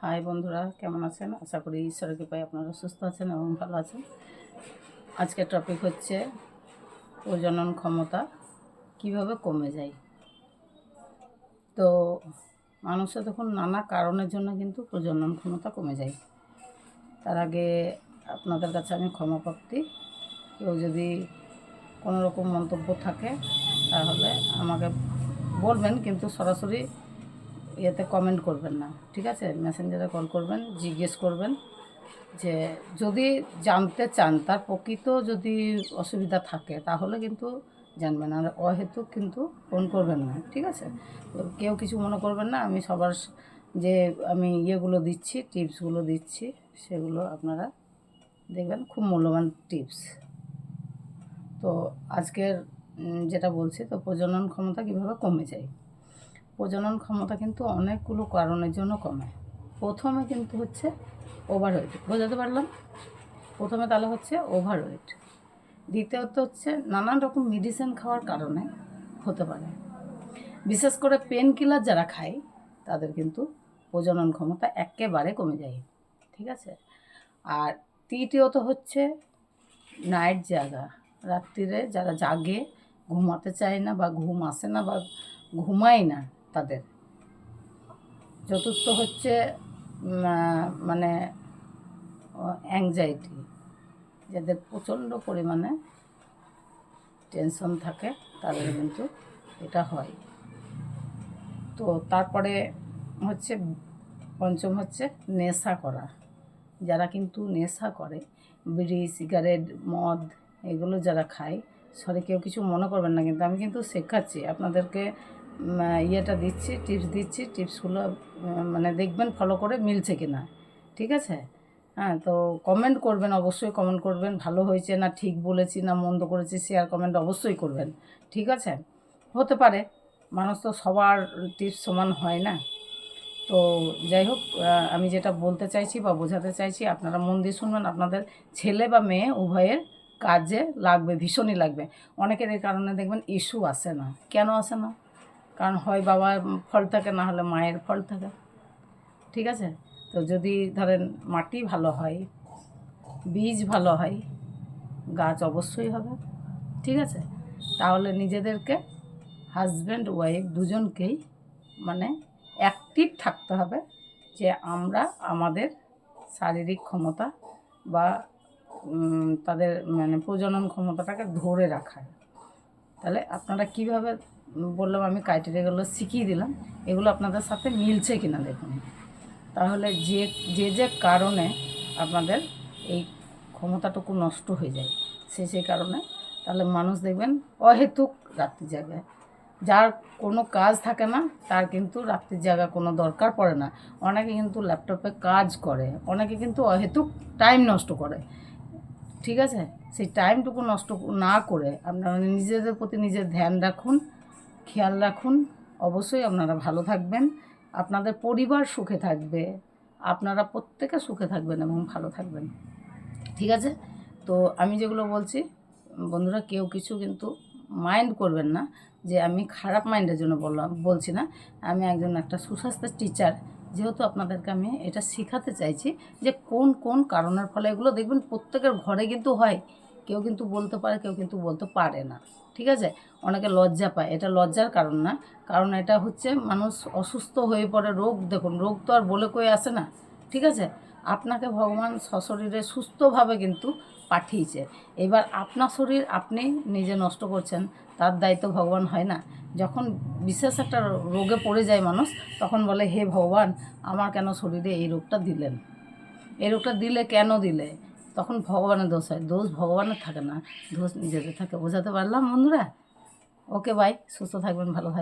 High বন্ধুরা, কেমন আছেন? আশা করি ঈশ্বরের কৃপায় আপনারা সুস্থ আছেন এবং ভালো আছেন। আজকের টপিক হচ্ছে প্রজনন ক্ষমতা কিভাবে কমে যায়। তো মানুষের তখন নানা কারণের জন্য কিন্তু প্রজনন ক্ষমতা কমে যায়। তার আগে আপনাদের কাছে আমি ক্ষমাপ্রার্থী। কেউ যদি কোনো রকম মন্তব্য থাকে তাহলে আমাকে বলবেন, কিন্তু সরাসরি ইয়েতে কমেন্ট করবেন না, ঠিক আছে? মেসেঞ্জারে কল করবেন, জিজ্ঞেস করবেন যে যদি জানতে চান তার প্রকৃত যদি অসুবিধা থাকে তাহলে কিন্তু জানবেন, আর অহেতুক কিন্তু ফোন করবেন না, ঠিক আছে? তো কেউ কিছু মনে করবেন না, আমি সবার যে আমি ইয়েগুলো দিচ্ছি, টিপসগুলো দিচ্ছি, সেগুলো আপনারা দেখবেন খুব মূল্যবান টিপস। তো আজকের যেটা বলছি, তো প্রজনন ক্ষমতা কীভাবে কমে যায়। প্রজনন ক্ষমতা কিন্তু অনেকগুলো কারণের জন্য কমে। প্রথমে কিন্তু হচ্ছে ওভারওয়েট, বোঝাতে পারলাম? প্রথমে তাহলে হচ্ছে ওভারওয়েট। দ্বিতীয়ত হচ্ছে নানান রকম মেডিসিন খাওয়ার কারণে হতে পারে। বিশেষ করে পেন কিলার যারা খায় তাদের কিন্তু প্রজনন ক্ষমতা একেবারে কমে যায়, ঠিক আছে? আর তৃতীয়ত হচ্ছে নাইট জাগা, রাত্রিরে যারা জাগে, ঘুমাতে চায় না বা ঘুম আসে না বা ঘুমায় না তাদের। চতুর্থ হচ্ছে মানে অ্যাংজাইটি, যাদের প্রচণ্ড পরিমাণে টেনশন থাকে তাদের কিন্তু এটা হয়। তো তারপরে হচ্ছে পঞ্চম হচ্ছে নেশা করা। যারা কিন্তু নেশা করে, বিড়ি, সিগারেট, মদ এগুলো যারা খায়, সরি কেউ কিছু মনে করবেন না, কিন্তু আমি কিন্তু শেখাচ্ছি আপনাদেরকে, ইয়েটা দিচ্ছি, টিপস দিচ্ছি, টিপসগুলো মানে দেখবেন ফলো করে মিলছে কি না, ঠিক আছে? হ্যাঁ, তো কমেন্ট করবেন, অবশ্যই কমেন্ট করবেন, ভালো হয়েছে না ঠিক বলেছি না মন্দ করেছি, শেয়ার কমেন্ট অবশ্যই করবেন, ঠিক আছে? হতে পারে মানুষ তো সবার টিপস সমান হয় না। তো যাই হোক, আমি যেটা বলতে চাইছি বা বোঝাতে চাইছি আপনারা মন দিয়ে শুনবেন, আপনাদের ছেলে বা মেয়ে উভয়ের কাজে লাগবে, ভীষণই লাগবে। অনেকের এই কারণে দেখবেন ইস্যু আসে না। কেন আসে না? কারণ হয় বাবার ফল থাকে, না হলে মায়ের ফল থাকে, ঠিক আছে? তো যদি ধরেন মাটি ভালো হয়, বীজ ভালো হয়, গাছ অবশ্যই হবে, ঠিক আছে? তাহলে নিজেদেরকে হাজব্যান্ড ওয়াইফ দুজনকেই মানে অ্যাক্টিভ থাকতে হবে, যে আমরা আমাদের শারীরিক ক্ষমতা বা তাদের মানে প্রজনন ক্ষমতাটাকে ধরে রাখার। তাহলে আপনারা কীভাবে বললাম, আমি ক্রাইটেরিয়াগুলো শিখিয়ে দিলাম, এগুলো আপনাদের সাথে মিলছে কিনা দেখুন। তাহলে যে যে যে কারণে আপনাদের এই ক্ষমতাটুকু নষ্ট হয়ে যায়, সেই কারণে তাহলে মানুষ দেখবেন অহেতুক রাত্রি জাগে। যার কোনো কাজ থাকে না তার কিন্তু রাত্রির জাগা কোনো দরকার পড়ে না। অনেকে কিন্তু ল্যাপটপে কাজ করে, অনেকে কিন্তু অহেতুক টাইম নষ্ট করে, ঠিক আছে? সেই টাইমটুকু নষ্ট না করে আপনারা নিজেদের প্রতি নিজের ধ্যান রাখুন, খেয়াল রাখুন। অবশ্যই আপনারা ভালো থাকবেন, আপনাদের পরিবার সুখে থাকবে, আপনারা প্রত্যেকে সুখে থাকবেন এবং ভালো থাকবেন, ঠিক আছে? তো আমি যেগুলো বলছি বন্ধুরা, কেউ কিছু কিন্তু মাইন্ড করবেন না, যে আমি খারাপ মাইন্ডের জন্য বলছি না। আমি একটা সুস্বাস্থ্যের টিচার, যেহেতু আপনাদেরকে আমি এটা শেখাতে চাইছি যে কোন কোন কারণের ফলে এগুলো দেখবেন প্রত্যেকের ঘরে কিন্তু হয়। কেউ কিন্তু বলতে পারে, কেউ কিন্তু বলতে পারে না, ঠিক আছে? অনেকে লজ্জা পায়, এটা লজ্জার কারণ না, কারণ এটা হচ্ছে মানুষ অসুস্থ হয়ে পড়ে। রোগ দেখুন, রোগ তো আর বলে কয়ে আসে না, ঠিক আছে? আপনাকে ভগবান সশরীরে সুস্থভাবে কিন্তু পাঠিয়েছে। এবার আপনার শরীর আপনি নিজে নষ্ট করছেন, তার দায়িত্ব ভগবান হয় না? যখন বিশেষ একটা রোগে পড়ে যায় মানুষ, তখন বলে হে ভগবান, আমার কেন শরীরে এই রোগটা দিলেন, এই রোগটা দিলে কেন দিলে? তখন ভগবানের দোষ হয়। দোষ ভগবানের থাকে না, দোষ নিজেদের থাকে। বোঝাতে পারলাম বন্ধুরা? ওকে, বাই, সুস্থ থাকবেন, ভালো থাকবেন।